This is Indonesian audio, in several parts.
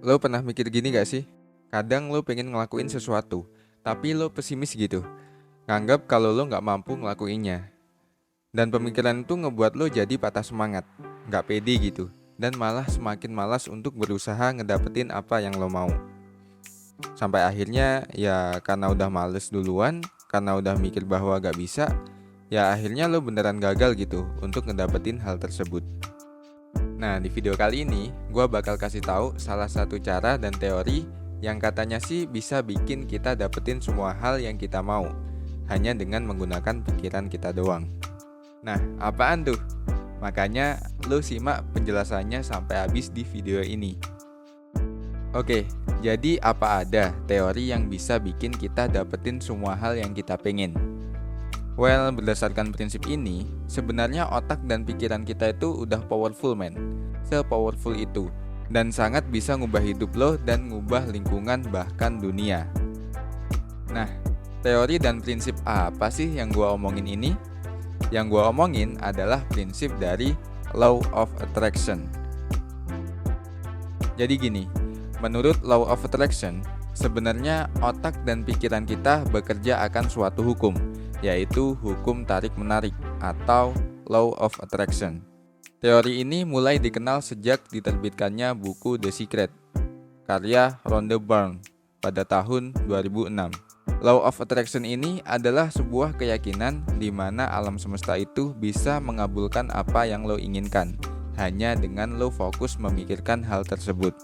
Lo pernah mikir gini gak sih? Kadang lo pengen ngelakuin sesuatu, tapi lo pesimis gitu. Nganggap kalau lo gak mampu ngelakuinnya. Dan pemikiran itu ngebuat lo jadi patah semangat, gak pede gitu. Dan malah semakin malas untuk berusaha ngedapetin apa yang lo mau. Sampai akhirnya ya karena udah males duluan, karena udah mikir bahwa gak bisa, ya akhirnya lo beneran gagal gitu untuk ngedapetin hal tersebut. Nah, di video kali ini, gue bakal kasih tahu salah satu cara dan teori yang katanya sih bisa bikin kita dapetin semua hal yang kita mau, hanya dengan menggunakan pikiran kita doang. Nah, apaan tuh? Makanya, lo simak penjelasannya sampai habis di video ini. Oke, jadi apa ada teori yang bisa bikin kita dapetin semua hal yang kita pengen? Well, berdasarkan prinsip ini, sebenarnya otak dan pikiran kita itu udah powerful man. Se-powerful itu. Dan sangat bisa ngubah hidup lo dan ngubah lingkungan bahkan dunia. Nah, teori dan prinsip apa sih yang gua omongin ini? Yang gua omongin adalah prinsip dari Law of Attraction. Jadi gini, menurut Law of Attraction, sebenarnya otak dan pikiran kita bekerja akan suatu hukum, yaitu hukum tarik-menarik atau Law of Attraction. Teori ini mulai dikenal sejak diterbitkannya buku The Secret, karya Rhonda Byrne pada tahun 2006. Law of Attraction ini adalah sebuah keyakinan di mana alam semesta itu bisa mengabulkan apa yang lo inginkan, hanya dengan lo fokus memikirkan hal tersebut.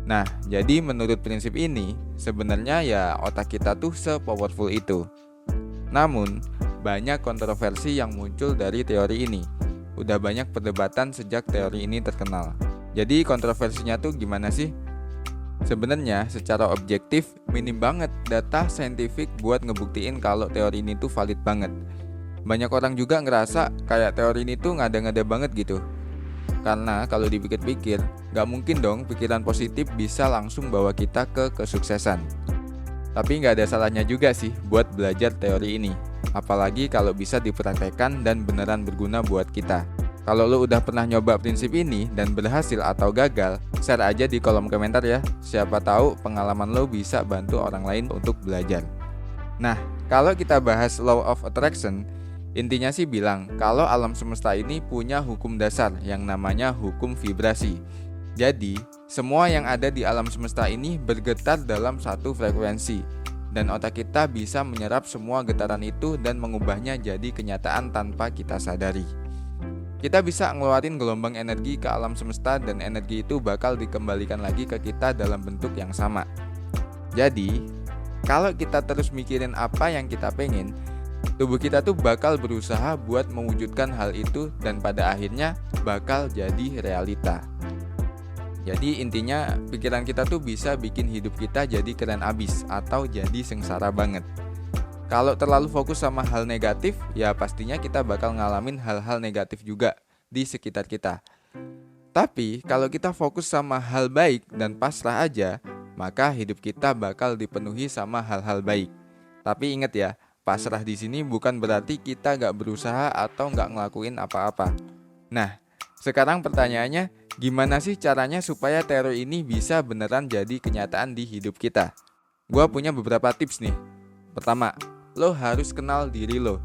Nah, jadi menurut prinsip ini, sebenarnya ya otak kita tuh se-powerful itu. Namun, banyak kontroversi yang muncul dari teori ini. Udah banyak perdebatan sejak teori ini terkenal. Jadi kontroversinya tuh gimana sih? Sebenarnya secara objektif minim banget data saintifik buat ngebuktiin kalau teori ini tuh valid banget. Banyak orang juga ngerasa kayak teori ini tuh ngada-ngada banget gitu. Karena kalau dipikir-pikir, gak mungkin dong pikiran positif bisa langsung bawa kita ke kesuksesan. Tapi nggak ada salahnya juga sih buat belajar teori ini. Apalagi kalau bisa dipraktekkan dan beneran berguna buat kita. Kalau lo udah pernah nyoba prinsip ini dan berhasil atau gagal, share aja di kolom komentar ya. Siapa tahu pengalaman lo bisa bantu orang lain untuk belajar. Nah, kalau kita bahas Law of Attraction, intinya sih bilang kalau alam semesta ini punya hukum dasar yang namanya hukum vibrasi. Jadi, semua yang ada di alam semesta ini bergetar dalam satu frekuensi, dan otak kita bisa menyerap semua getaran itu dan mengubahnya jadi kenyataan tanpa kita sadari. Kita bisa ngeluarin gelombang energi ke alam semesta dan energi itu bakal dikembalikan lagi ke kita dalam bentuk yang sama. Jadi, kalau kita terus mikirin apa yang kita pengen, tubuh kita tuh bakal berusaha buat mewujudkan hal itu dan pada akhirnya bakal jadi realita. Jadi intinya pikiran kita tuh bisa bikin hidup kita jadi keren abis atau jadi sengsara banget. Kalau terlalu fokus sama hal negatif, ya pastinya kita bakal ngalamin hal-hal negatif juga di sekitar kita. Tapi kalau kita fokus sama hal baik dan pasrah aja, maka hidup kita bakal dipenuhi sama hal-hal baik. Tapi ingat ya, pasrah di sini bukan berarti kita gak berusaha atau gak ngelakuin apa-apa. Nah, sekarang pertanyaannya, gimana sih caranya supaya teori ini bisa beneran jadi kenyataan di hidup kita? Gua punya beberapa tips nih. Pertama, lo harus kenal diri lo.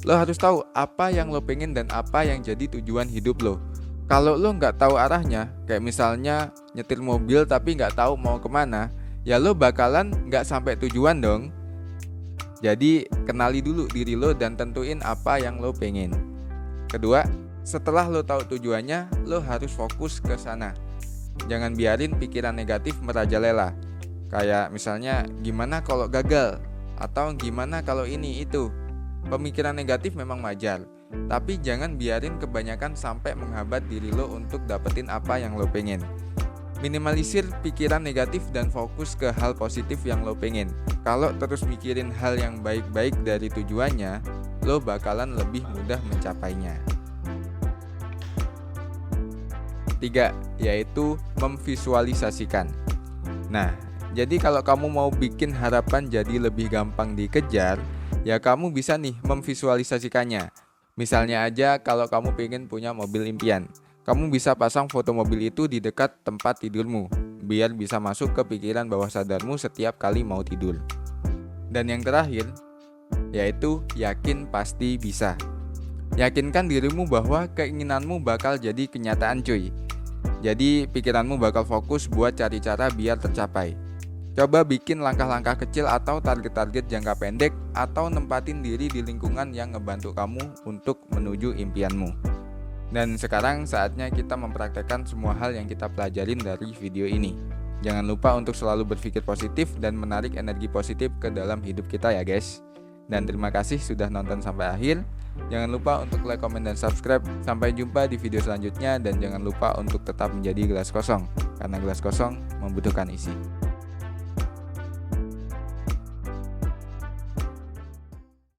Lo harus tahu apa yang lo pengen dan apa yang jadi tujuan hidup lo. Kalau lo nggak tahu arahnya, kayak misalnya nyetir mobil tapi nggak tahu mau kemana, ya lo bakalan nggak sampai tujuan dong. Jadi, kenali dulu diri lo dan tentuin apa yang lo pengen. Kedua, setelah lo tahu tujuannya, lo harus fokus ke sana. Jangan biarin pikiran negatif merajalela. Kayak misalnya, gimana kalau gagal? Atau gimana kalau ini itu? Pemikiran negatif memang wajar, tapi jangan biarin kebanyakan sampai menghambat diri lo untuk dapetin apa yang lo pengen. Minimalisir pikiran negatif dan fokus ke hal positif yang lo pengen. Kalau terus mikirin hal yang baik-baik dari tujuannya, lo bakalan lebih mudah mencapainya. 3, yaitu memvisualisasikan. Nah, jadi kalau kamu mau bikin harapan jadi lebih gampang dikejar, ya kamu bisa nih memvisualisasikannya. Misalnya aja kalau kamu pengen punya mobil impian, kamu bisa pasang foto mobil itu di dekat tempat tidurmu. biar bisa masuk ke pikiran bawah sadarmu setiap kali mau tidur. Dan yang terakhir, yaitu yakin pasti bisa. Yakinkan dirimu bahwa keinginanmu bakal jadi kenyataan cuy. Jadi pikiranmu bakal fokus buat cari cara biar tercapai. Coba bikin langkah-langkah kecil atau target-target jangka pendek, atau nempatin diri di lingkungan yang ngebantu kamu untuk menuju impianmu. Dan sekarang saatnya kita mempraktekkan semua hal yang kita pelajarin dari video ini. Jangan lupa untuk selalu berpikir positif dan menarik energi positif ke dalam hidup kita ya guys. Dan terima kasih sudah nonton sampai akhir. Jangan lupa untuk like, komen, dan subscribe. Sampai jumpa di video selanjutnya, dan jangan lupa untuk tetap menjadi gelas kosong, karena gelas kosong membutuhkan isi.